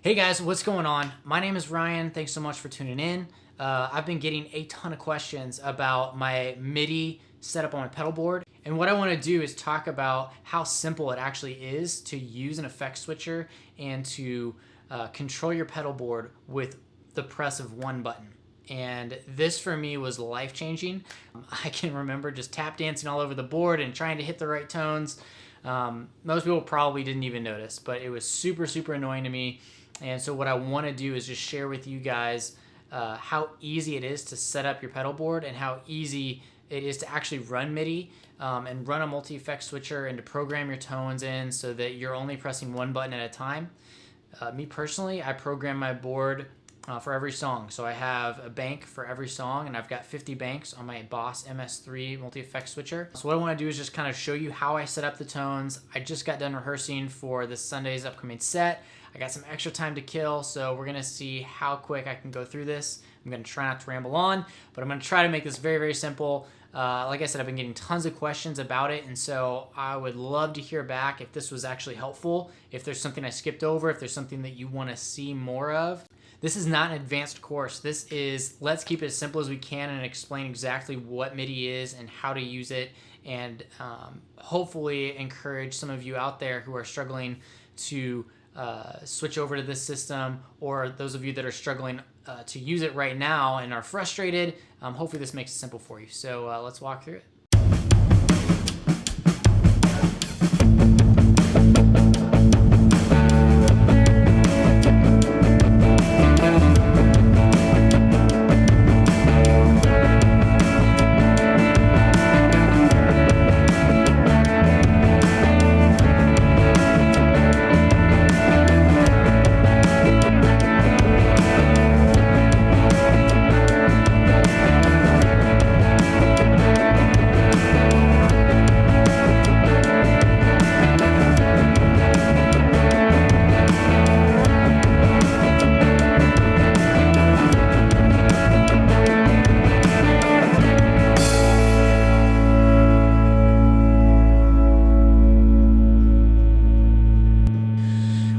Hey guys, what's going on? My name is Ryan. Thanks so much for tuning in. I've been getting a ton of questions about my Midi setup on my pedal board. And what I want to do is talk about how simple it actually is to use an effect switcher and to control your pedal board with the press of one button. And this for me was life-changing. I can remember just tap dancing all over the board and trying to hit the right tones. Most people probably didn't even notice, but it was super annoying to me. And so what I want to do is just share with you guys how easy it is to set up your pedal board and how easy it is to actually run Midi and run a multi-effect switcher and to program your tones in so that you're only pressing one button at a time. Me personally, I program my board for every song. So I have a bank for every song, and I've got 50 banks on my Boss MS3 multi-effect switcher. So what I want to do is just kind of show you how I set up the tones. I just got done rehearsing for this Sunday's upcoming set. I got some extra time to kill, so we're going to see how quick I can go through this. I'm going to try not to ramble on, but I'm going to try to make this very simple. Like I said, I've been getting tons of questions about it, and so I would love to hear back if this was actually helpful, if there's something I skipped over, if there's something that you want to see more of. This is not an advanced course. This is, let's keep it as simple as we can and explain exactly what Midi is and how to use it, and hopefully encourage some of you out there who are struggling to switch over to this system, or those of you that are struggling to use it right now and are frustrated. Hopefully this makes it simple for you. So let's walk through it.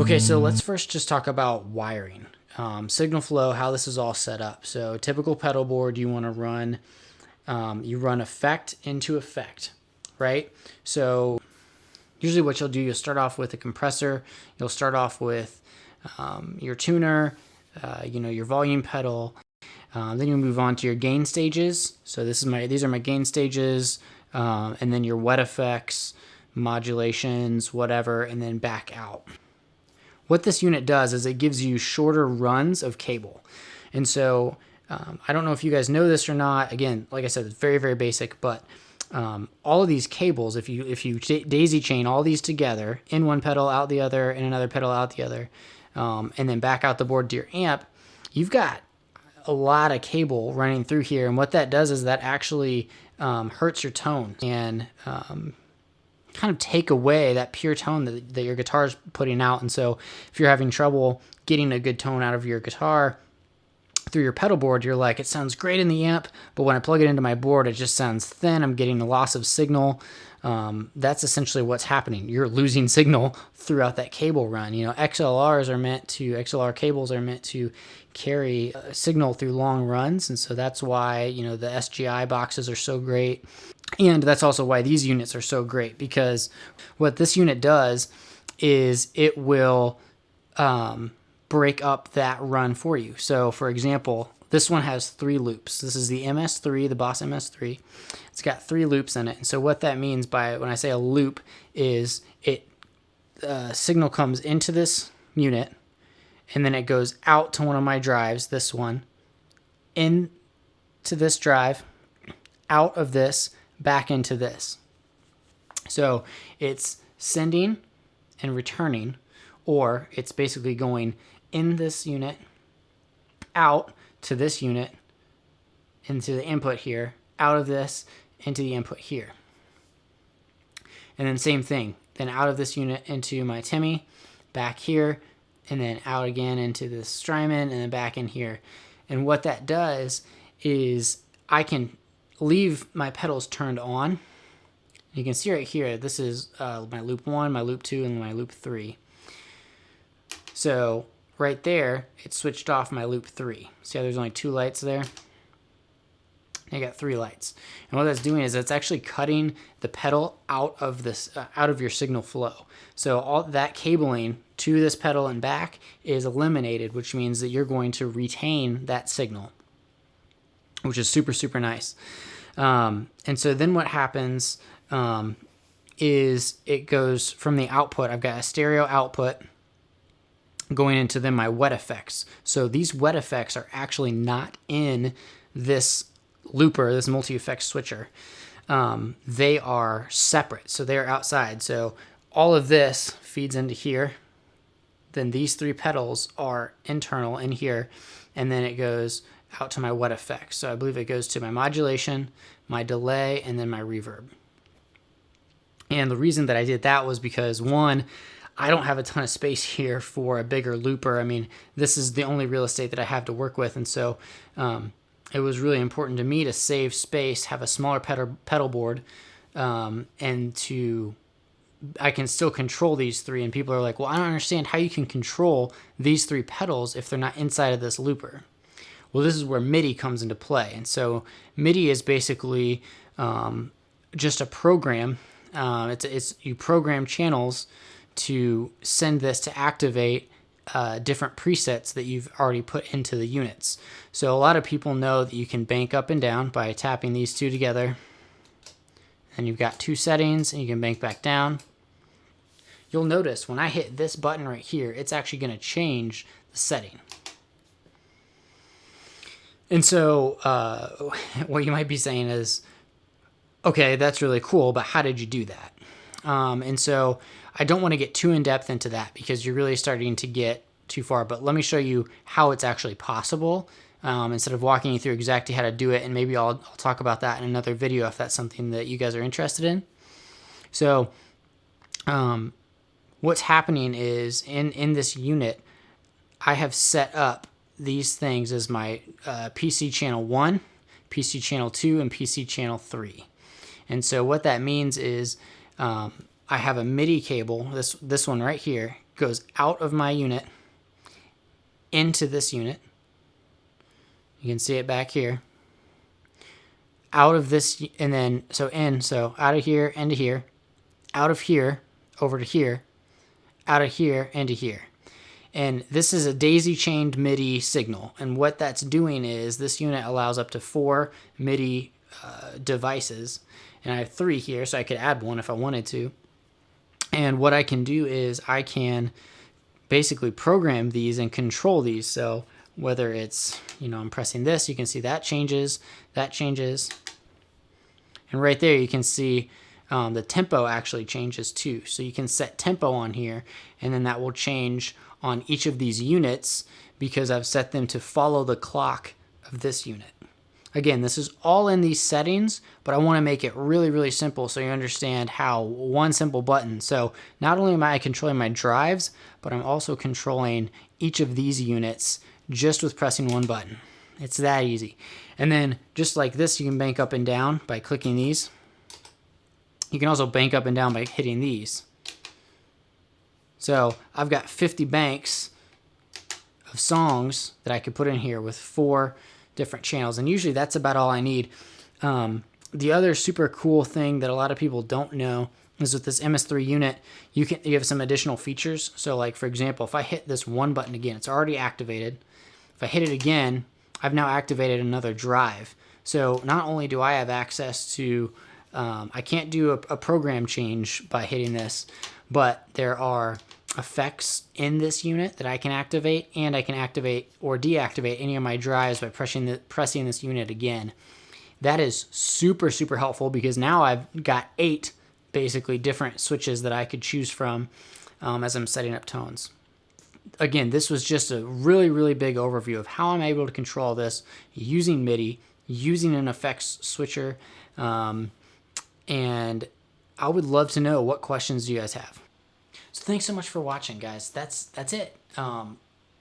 Okay, so let's first just talk about wiring. Signal flow, how this is all set up. So typical pedal board, you want to run, you run effect into effect, right? So usually what you'll do, you'll start off with a compressor, you'll start off with your tuner, your volume pedal, then you move on to your gain stages. So these are my gain stages, and then your wet effects, modulations, whatever, and then back out. What this unit does is it gives you shorter runs of cable. And so I don't know if you guys know this or not. Again, like I said, it's very basic, but all of these cables, if you daisy chain all these together, in one pedal, out the other, in another pedal, out the other, and then back out the board to your amp, you've got a lot of cable running through here. And what that does is that actually hurts your tone and kind of take away that pure tone that your guitar is putting out. And so if you're having trouble getting a good tone out of your guitar through your pedal board, you're like, it sounds great in the amp, but when I plug it into my board, it just sounds thin. I'm getting a loss of signal. That's essentially what's happening. You're losing signal throughout that cable run. XLR cables are meant to carry signal through long runs. And so that's why, the SGI boxes are so great. And that's also why these units are so great, because what this unit does is it will break up that run for you. So for example, this one has 3 loops. This is the MS3, the Boss MS3. It's got 3 loops in it. And so what that means by when I say a loop is signal comes into this unit, and then it goes out to one of my drives, this one, into this drive, out of this, back into this. So it's sending and returning, or it's basically going in this unit, out to this unit, into the input here, out of this, into the input here. And then same thing, then out of this unit into my Timmy, back here, and then out again into this Strymon, and then back in here. And what that does is I can leave my pedals turned on. You can see right here, this is my loop 1, my loop 2, and my loop 3. So right there, it switched off my loop 3. See how there's only 2 lights there? I got 3 lights. And what that's doing is it's actually cutting the pedal out of this, out of your signal flow. So all that cabling to this pedal and back is eliminated, which means that you're going to retain that signal, which is super, super nice. And so then what happens is it goes from the output. I've got a stereo output going into then my wet effects. So these wet effects are actually not in this looper, this multi-effect switcher. They are separate, so they're outside. So all of this feeds into here. Then these 3 pedals are internal in here, and then it goes out to my wet effects. So I believe it goes to my modulation, my delay, and then my reverb. And the reason that I did that was because, one, I don't have a ton of space here for a bigger looper. I mean, this is the only real estate that I have to work with, and so it was really important to me to save space, have a smaller pedal board, and I can still control these 3. And people are like, well, I don't understand how you can control these 3 pedals if they're not inside of this looper. Well, this is where Midi comes into play. And so Midi is basically just a program. It's you program channels to send this to activate different presets that you've already put into the units. So a lot of people know that you can bank up and down by tapping these 2 together. And you've got 2 settings, and you can bank back down. You'll notice when I hit this button right here, it's actually going to change the setting. And so what you might be saying is, okay, that's really cool, but how did you do that? And so I don't want to get too in-depth into that because you're really starting to get too far, but let me show you how it's actually possible instead of walking you through exactly how to do it, and maybe I'll talk about that in another video if that's something that you guys are interested in. So what's happening is in this unit, I have set up these things as my PC channel 1, PC channel 2, and PC channel 3. And so what that means is I have a MIDI cable, this one right here, goes out of my unit into this unit. You can see it back here. Out of this, and then, so out of here into here, out of here, over to here, out of here into here. And this is a daisy-chained MIDI signal. And what that's doing is this unit allows up to 4 MIDI devices. And I have 3 here, so I could add 1 if I wanted to. And what I can do is I can basically program these and control these. So whether it's, I'm pressing this, you can see that changes. And right there you can see the tempo actually changes too. So you can set tempo on here, and then that will change on each of these units because I've set them to follow the clock of this unit. Again, this is all in these settings, but I want to make it really, really simple so you understand how one simple button. So not only am I controlling my drives, but I'm also controlling each of these units just with pressing one button. It's that easy. And then just like this, you can bank up and down by clicking these. You can also bank up and down by hitting these. So I've got 50 banks of songs that I could put in here with 4 different channels, and usually that's about all I need. The other super cool thing that a lot of people don't know is with this MS3 unit, you have some additional features. So like, for example, if I hit this one button again, it's already activated. If I hit it again, I've now activated another drive. So not only do I have access to, I can't do a program change by hitting this, but there are effects in this unit that I can activate, and I can activate or deactivate any of my drives by pressing this unit again. That is super, super helpful because now I've got 8 basically different switches that I could choose from as I'm setting up tones. Again, this was just a really, really big overview of how I'm able to control this using MIDI, using an effects switcher, and I would love to know what questions you guys have. So thanks so much for watching, guys. That's it. I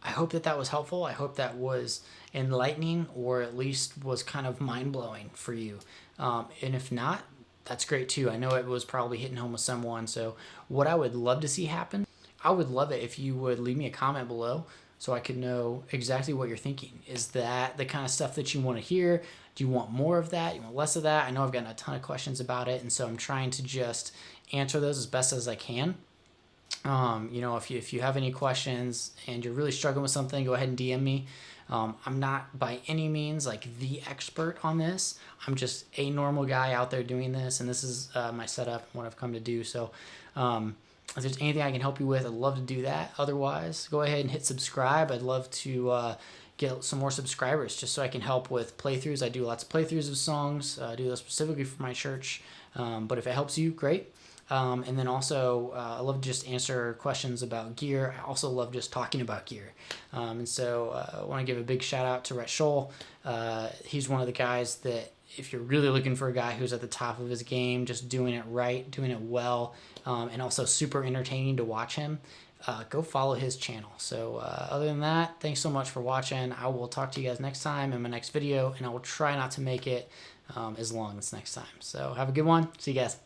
hope that was helpful. I hope that was enlightening, or at least was kind of mind-blowing for you. And if not, that's great too. I know it was probably hitting home with someone. So what I would love to see happen, I would love it if you would leave me a comment below so I could know exactly what you're thinking. Is that the kind of stuff that you want to hear? Do you want more of that? You want less of that? I know I've gotten a ton of questions about it, and so I'm trying to just answer those as best as I can. If you have any questions and you're really struggling with something, go ahead and DM me. I'm not by any means like the expert on this. I'm just a normal guy out there doing this, and this is my setup and what I've come to do. So if there's anything I can help you with, I'd love to do that. Otherwise, go ahead and hit subscribe. I'd love to get some more subscribers just so I can help with playthroughs. I do lots of playthroughs of songs. I do those specifically for my church. But if it helps you, great. And then also, I love to just answer questions about gear. I also love just talking about gear. And so I want to give a big shout out to Rhett Scholl. He's one of the guys that, if you're really looking for a guy who's at the top of his game, just doing it right, doing it well, and also super entertaining to watch him, go follow his channel. So other than that, thanks so much for watching. I will talk to you guys next time in my next video, and I will try not to make it as long as next time. So have a good one. See you guys.